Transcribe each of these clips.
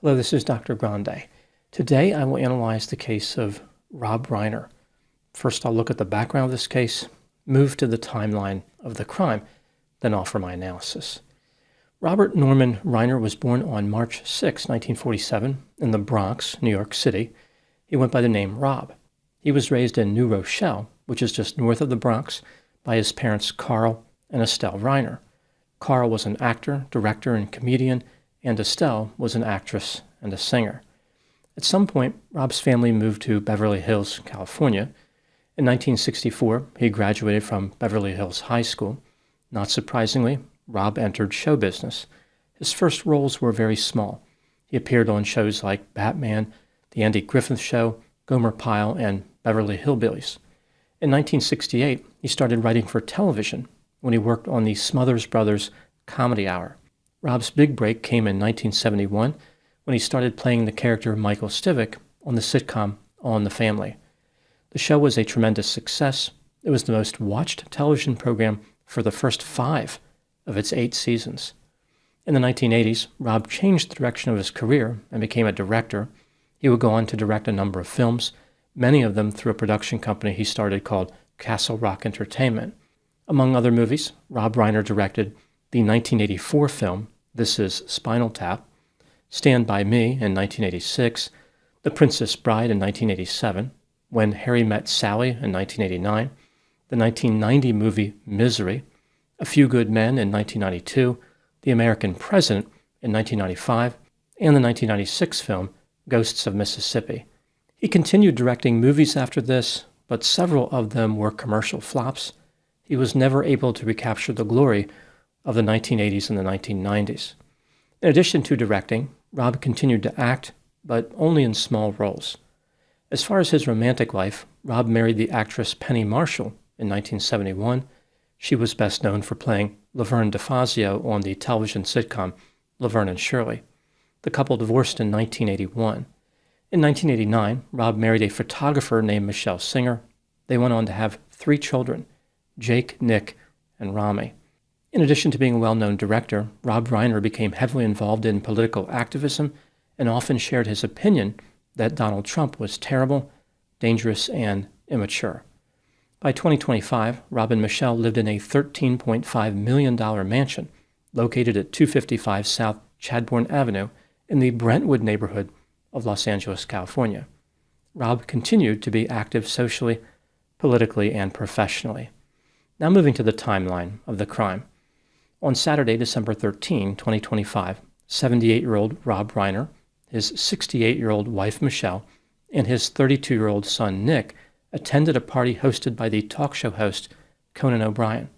Hello, this is Dr. Grande. Today I will analyze the case of Rob Reiner. First, I'll look at the background of this case, move to the timeline of the crime, then offer my analysis. Robert Norman Reiner was born on March 6, 1947, in the Bronx, New York City. He went by the name Rob. He was raised in New Rochelle, which is just north of the Bronx, by his parents Carl and Estelle Reiner. Carl was an actor, director, and comedian, and Estelle was an actress and a singer. At some point, Rob's family moved to Beverly Hills, California. In 1964, he graduated from Beverly Hills High School. Not surprisingly, Rob entered show business. His first roles were very small. He appeared on shows like Batman, The Andy Griffith Show, Gomer Pyle, and Beverly Hillbillies. In 1968, he started writing for television when he worked on the Smothers Brothers Comedy Hour. Rob's big break came in 1971 when he started playing the character Michael Stivic on the sitcom All in the Family. The show was a tremendous success. It was the most watched television program for the first 5 of its 8 seasons. In the 1980s, Rob changed the direction of his career and became a director. He would go on to direct a number of films, many of them through a production company he started called Castle Rock Entertainment. Among other movies, Rob Reiner directed the 1984 film This Is Spinal Tap, Stand By Me in 1986, The Princess Bride in 1987, When Harry Met Sally in 1989, the 1990 movie Misery, A Few Good Men in 1992, The American President in 1995, and the 1996 film Ghosts of Mississippi. He continued directing movies after this, but several of them were commercial flops. He was never able to recapture the glory of the 1980s and the 1990s. In addition to directing, Rob continued to act, but only in small roles. As far as his romantic life, Rob married the actress Penny Marshall in 1971. She was best known for playing Laverne DeFazio on the television sitcom Laverne and Shirley. The couple divorced in 1981. In 1989, Rob married a photographer named Michelle Singer. They went on to have 3 children, Jake, Nick, and Rami. In addition to being a well-known director, Rob Reiner became heavily involved in political activism and often shared his opinion that Donald Trump was terrible, dangerous, and immature. By 2025, Rob and Michelle lived in a $13.5 million mansion located at 255 South Chadbourne Avenue in the Brentwood neighborhood of Los Angeles, California. Rob continued to be active socially, politically, and professionally. Now moving to the timeline of the crime. On Saturday, December 13, 2025, 78-year-old Rob Reiner, his 68-year-old wife Michelle, and his 32-year-old son Nick attended a party hosted by the talk show host Conan O'Brien.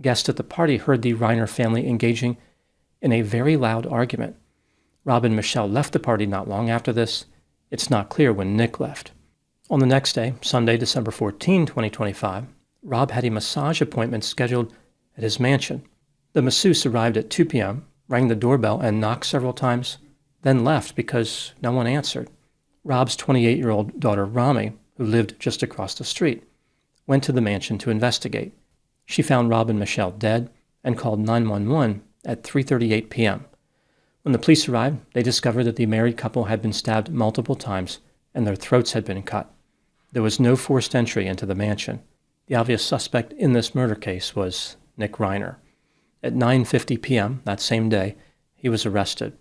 Guests at the party heard the Reiner family engaging in a very loud argument. Rob and Michelle left the party not long after this. It's not clear when Nick left. On the next day, Sunday, December 14, 2025, Rob had a massage appointment scheduled at his mansion. The masseuse arrived at 2 p.m., rang the doorbell and knocked several times, then left because no one answered. Rob's 28-year-old daughter Rami, who lived just across the street, went to the mansion to investigate. She found Rob and Michelle dead and called 911 at 3:38 p.m. When the police arrived, they discovered that the married couple had been stabbed multiple times and their throats had been cut. There was no forced entry into the mansion. The obvious suspect in this murder case was Nick Reiner. At 9:50 p.m. that same day, he was arrested.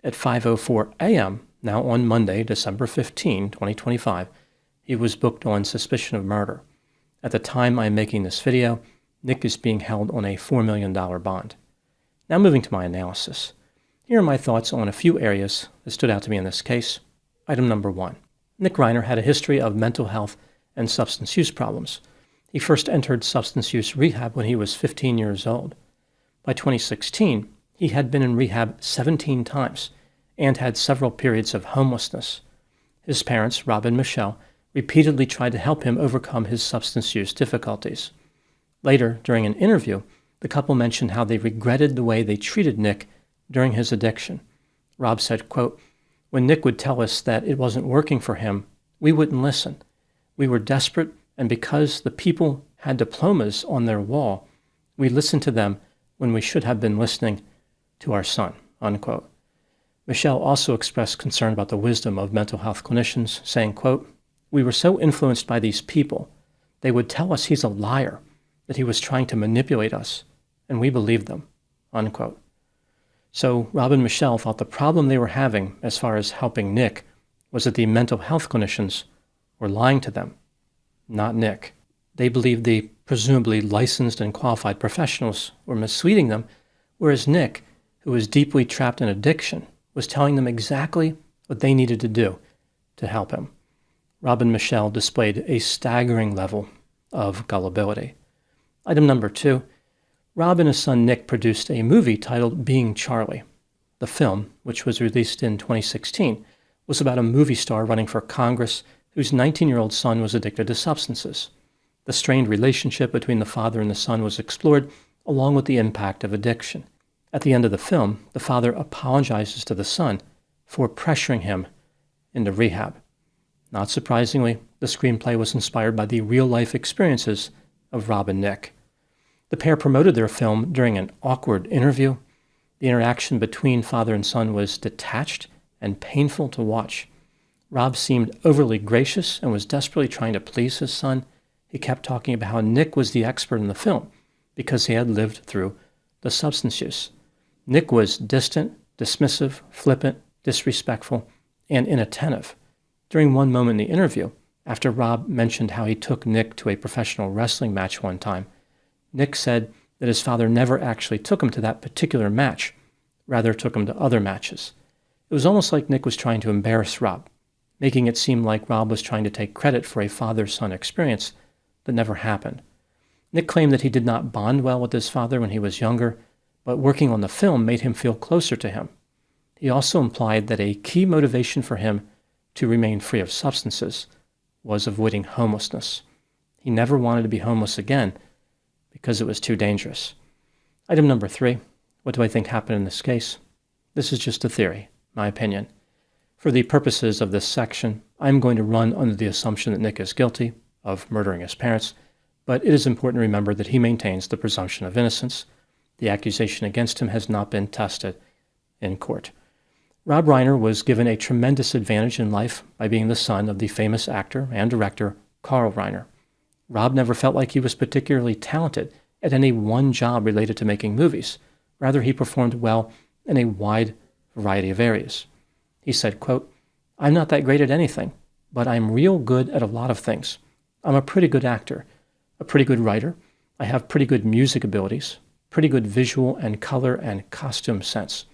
At 5:04 a.m., now on Monday, December 15, 2025, he was booked on suspicion of murder. At the time I'm making this video, Nick is being held on a $4 million bond. Now moving to my analysis. Here are my thoughts on a few areas that stood out to me in this case. Item number 1. Nick Reiner had a history of mental health and substance use problems. He first entered substance use rehab when he was 15 years old. By 2016, he had been in rehab 17 times and had several periods of homelessness. His parents, Rob and Michelle, repeatedly tried to help him overcome his substance use difficulties. Later, during an interview, the couple mentioned how they regretted the way they treated Nick during his addiction. Rob said, quote, "When Nick would tell us that it wasn't working for him, we wouldn't listen. We were desperate, and because the people had diplomas on their wall, we listened to them when we should have been listening to our son," unquote. Michelle also expressed concern about the wisdom of mental health clinicians, saying, quote, "We were so influenced by these people. They would tell us he's a liar, that he was trying to manipulate us, and we believed them," unquote. So Rob and Michelle thought the problem they were having as far as helping Nick was that the mental health clinicians were lying to them, not Nick. They believed the presumably licensed and qualified professionals were misleading them, whereas Nick, who was deeply trapped in addiction, was telling them exactly what they needed to do to help him. Rob and Michelle displayed a staggering level of gullibility. Item number 2, Rob and his son Nick produced a movie titled Being Charlie. The film, which was released in 2016, was about a movie star running for Congress whose 19-year-old son was addicted to substances. The strained relationship between the father and the son was explored, along with the impact of addiction. At the end of the film, the father apologizes to the son for pressuring him into rehab. Not surprisingly, the screenplay was inspired by the real-life experiences of Rob and Nick. The pair promoted their film during an awkward interview. The interaction between father and son was detached and painful to watch. Rob seemed overly gracious and was desperately trying to please his son. He kept talking about how Nick was the expert in the film because he had lived through the substance use. Nick was distant, dismissive, flippant, disrespectful, and inattentive. During one moment in the interview, after Rob mentioned how he took Nick to a professional wrestling match one time, Nick said that his father never actually took him to that particular match, rather took him to other matches. It was almost like Nick was trying to embarrass Rob, making it seem like Rob was trying to take credit for a father-son experience that never happened. Nick claimed that he did not bond well with his father when he was younger, but working on the film made him feel closer to him. He also implied that a key motivation for him to remain free of substances was avoiding homelessness. He never wanted to be homeless again because it was too dangerous. Item number 3, what do I think happened in this case? This is just a theory, my opinion. For the purposes of this section, I'm going to run under the assumption that Nick is guilty of murdering his parents, but it is important to remember that he maintains the presumption of innocence. The accusation against him has not been tested in court. Rob Reiner was given a tremendous advantage in life by being the son of the famous actor and director Carl Reiner. Rob never felt like he was particularly talented at any one job related to making movies. Rather, he performed well in a wide variety of areas. He said, quote, "I'm not that great at anything, but I'm real good at a lot of things. I'm a pretty good actor, a pretty good writer. I have pretty good music abilities, pretty good visual and color and costume sense.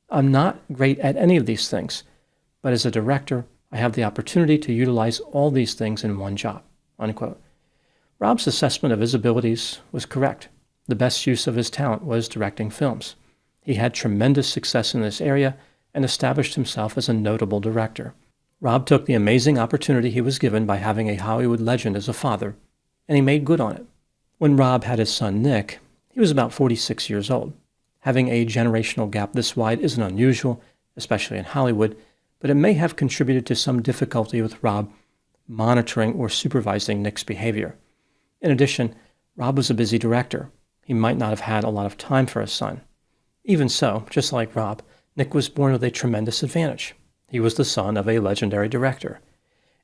I'm not great at any of these things, but as a director, I have the opportunity to utilize all these things in one job," unquote. Rob's assessment of his abilities was correct. The best use of his talent was directing films. He had tremendous success in this area and established himself as a notable director. Rob took the amazing opportunity he was given by having a Hollywood legend as a father, and he made good on it. When Rob had his son Nick, he was about 46 years old. Having a generational gap this wide isn't unusual, especially in Hollywood, but it may have contributed to some difficulty with Rob monitoring or supervising Nick's behavior. In addition, Rob was a busy director. He might not have had a lot of time for his son. Even so, just like Rob, Nick was born with a tremendous advantage. He was the son of a legendary director.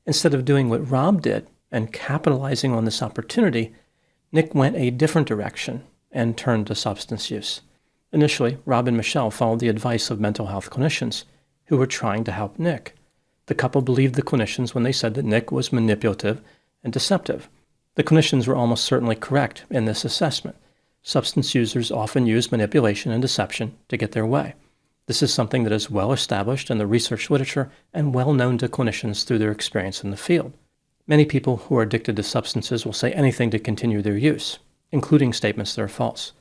Instead of doing what Rob did and capitalizing on this opportunity, Nick went a different direction and turned to substance use. Initially, Rob and Michelle followed the advice of mental health clinicians who were trying to help Nick. The couple believed the clinicians when they said that Nick was manipulative and deceptive. The clinicians were almost certainly correct in this assessment. Substance users often use manipulation and deception to get their way. This is something that is well established in the research literature and well known to clinicians through their experience in the field. Many people who are addicted to substances will say anything to continue their use, including statements that are false.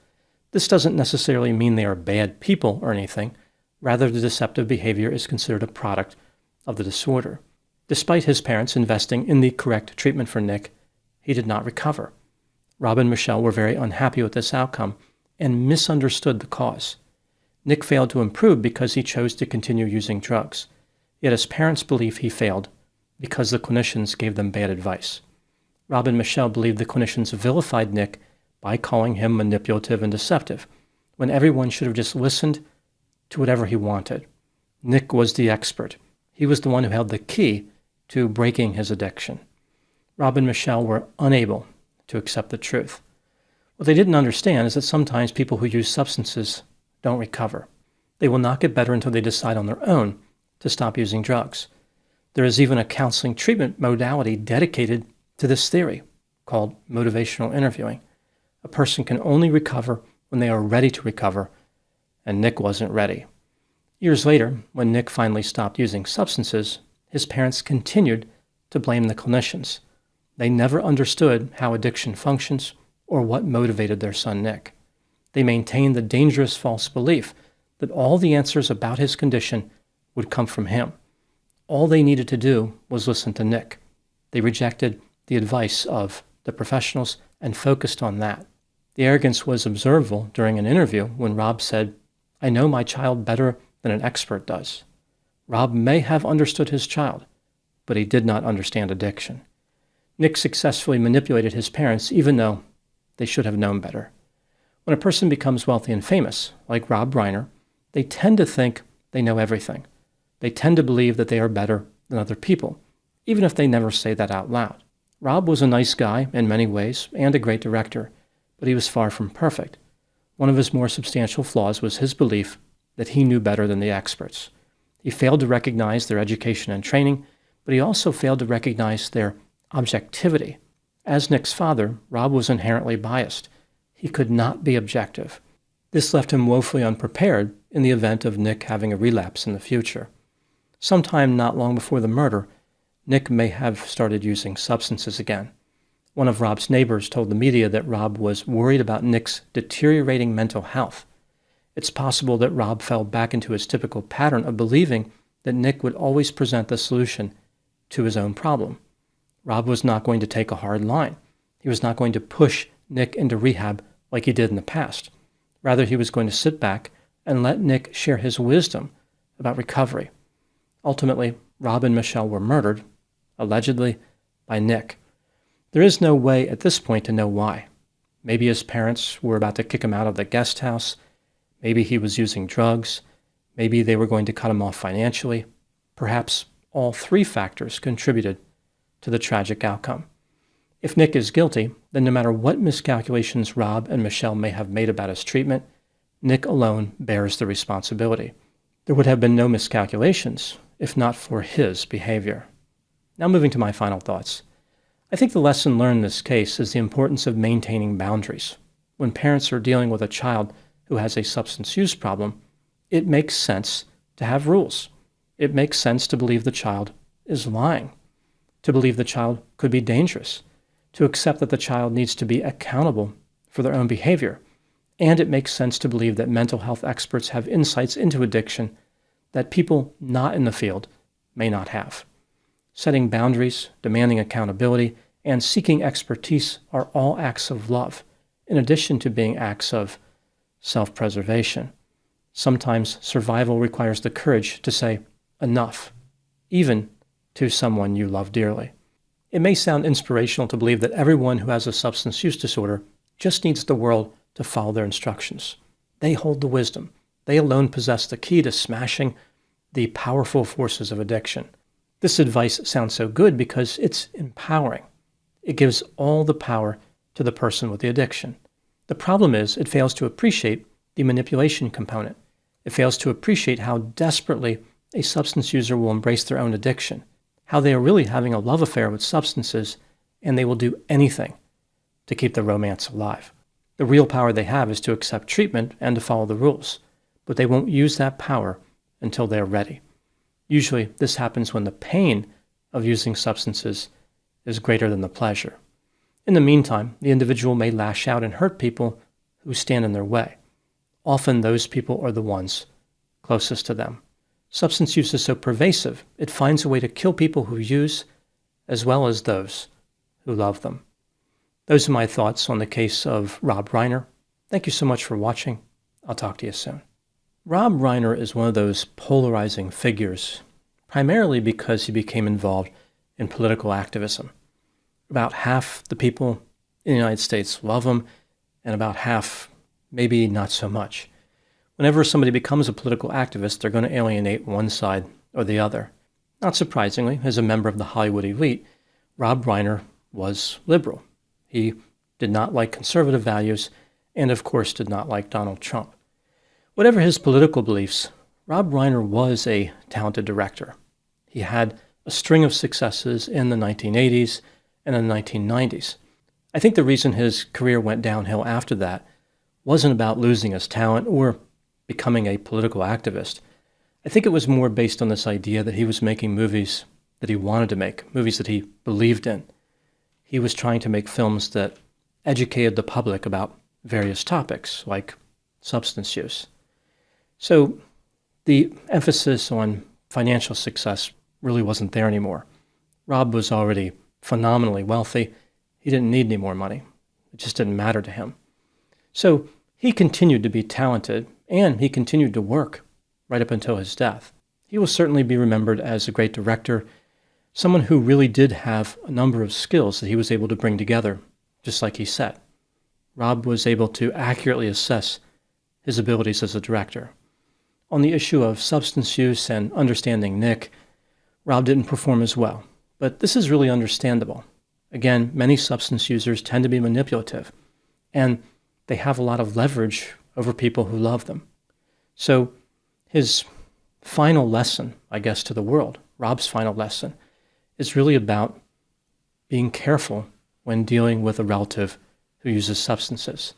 This doesn't necessarily mean they are bad people or anything. Rather, the deceptive behavior is considered a product of the disorder. Despite his parents investing in the correct treatment for Nick, he did not recover. Rob and Michelle were very unhappy with this outcome and misunderstood the cause. Nick failed to improve because he chose to continue using drugs. Yet his parents believe he failed because the clinicians gave them bad advice. Rob and Michelle believe the clinicians vilified Nick by calling him manipulative and deceptive, when everyone should have just listened to whatever he wanted. Nick was the expert. He was the one who held the key to breaking his addiction. Rob and Michelle were unable to accept the truth. What they didn't understand is that sometimes people who use substances don't recover. They will not get better until they decide on their own to stop using drugs. There is even a counseling treatment modality dedicated to this theory called motivational interviewing. A person can only recover when they are ready to recover, and Nick wasn't ready. Years later, when Nick finally stopped using substances, his parents continued to blame the clinicians. They never understood how addiction functions or what motivated their son Nick. They maintained the dangerous false belief that all the answers about his condition would come from him. All they needed to do was listen to Nick. They rejected the advice of the professionals and focused on that. The arrogance was observable during an interview when Rob said, "I know my child better than an expert does." Rob may have understood his child, but he did not understand addiction. Nick successfully manipulated his parents even though they should have known better. When a person becomes wealthy and famous, like Rob Reiner, they tend to think they know everything. They tend to believe that they are better than other people, even if they never say that out loud. Rob was a nice guy in many ways and a great director, but he was far from perfect. One of his more substantial flaws was his belief that he knew better than the experts. He failed to recognize their education and training, but he also failed to recognize their objectivity. As Nick's father, Rob was inherently biased. He could not be objective. This left him woefully unprepared in the event of Nick having a relapse in the future. Sometime not long before the murder, Nick may have started using substances again. One of Rob's neighbors told the media that Rob was worried about Nick's deteriorating mental health. It's possible that Rob fell back into his typical pattern of believing that Nick would always present the solution to his own problem. Rob was not going to take a hard line. He was not going to push Nick into rehab like he did in the past. Rather, he was going to sit back and let Nick share his wisdom about recovery. Ultimately, Rob and Michelle were murdered, allegedly by Nick. There is no way at this point to know why. Maybe his parents were about to kick him out of the guest house. Maybe he was using drugs. Maybe they were going to cut him off financially. Perhaps all three factors contributed to the tragic outcome. If Nick is guilty, then no matter what miscalculations Rob and Michelle may have made about his treatment, Nick alone bears the responsibility. There would have been no miscalculations if not for his behavior. Now moving to my final thoughts. I think the lesson learned in this case is the importance of maintaining boundaries. When parents are dealing with a child who has a substance use problem, it makes sense to have rules. It makes sense to believe the child is lying, to believe the child could be dangerous, to accept that the child needs to be accountable for their own behavior. And it makes sense to believe that mental health experts have insights into addiction that people not in the field may not have. Setting boundaries, demanding accountability, and seeking expertise are all acts of love, in addition to being acts of self-preservation. Sometimes survival requires the courage to say enough, even to someone you love dearly. It may sound inspirational to believe that everyone who has a substance use disorder just needs the world to follow their instructions. They hold the wisdom. They alone possess the key to smashing the powerful forces of addiction. This advice sounds so good because it's empowering. It gives all the power to the person with the addiction. The problem is it fails to appreciate the manipulation component. It fails to appreciate how desperately a substance user will embrace their own addiction, how they are really having a love affair with substances, and they will do anything to keep the romance alive. The real power they have is to accept treatment and to follow the rules, but they won't use that power until they're ready. Usually, this happens when the pain of using substances is greater than the pleasure. In the meantime, the individual may lash out and hurt people who stand in their way. Often those people are the ones closest to them. Substance use is so pervasive, it finds a way to kill people who use, as well as those who love them. Those are my thoughts on the case of Rob Reiner. Thank you so much for watching. I'll talk to you soon. Rob Reiner is one of those polarizing figures, primarily because he became involved in political activism. About half the people in the United States love him, and about half maybe not so much. Whenever somebody becomes a political activist, they're going to alienate one side or the other. Not surprisingly, as a member of the Hollywood elite, Rob Reiner was liberal. He did not like conservative values and, of course, did not like Donald Trump. Whatever his political beliefs, Rob Reiner was a talented director. He had a string of successes in the 1980s and the 1990s. I think the reason his career went downhill after that wasn't about losing his talent or becoming a political activist. I think it was more based on this idea that he was making movies that he wanted to make, movies that he believed in. He was trying to make films that educated the public about various topics, like substance use. So the emphasis on financial success really wasn't there anymore. Rob was already phenomenally wealthy. He didn't need any more money. It just didn't matter to him. So he continued to be talented, and he continued to work right up until his death. He will certainly be remembered as a great director, someone who really did have a number of skills that he was able to bring together, just like he said. Rob was able to accurately assess his abilities as a director. On the issue of substance use and understanding Nick, Rob didn't perform as well, but this is really understandable. Again, many substance users tend to be manipulative, and they have a lot of leverage over people who love them. So his final lesson, I guess, to the world, Rob's final lesson, is really about being careful when dealing with a relative who uses substances.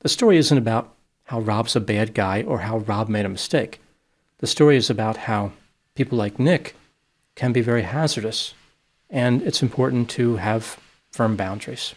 The story isn't about how Rob's a bad guy or how Rob made a mistake. The story is about how people like Nick can be very hazardous, and it's important to have firm boundaries.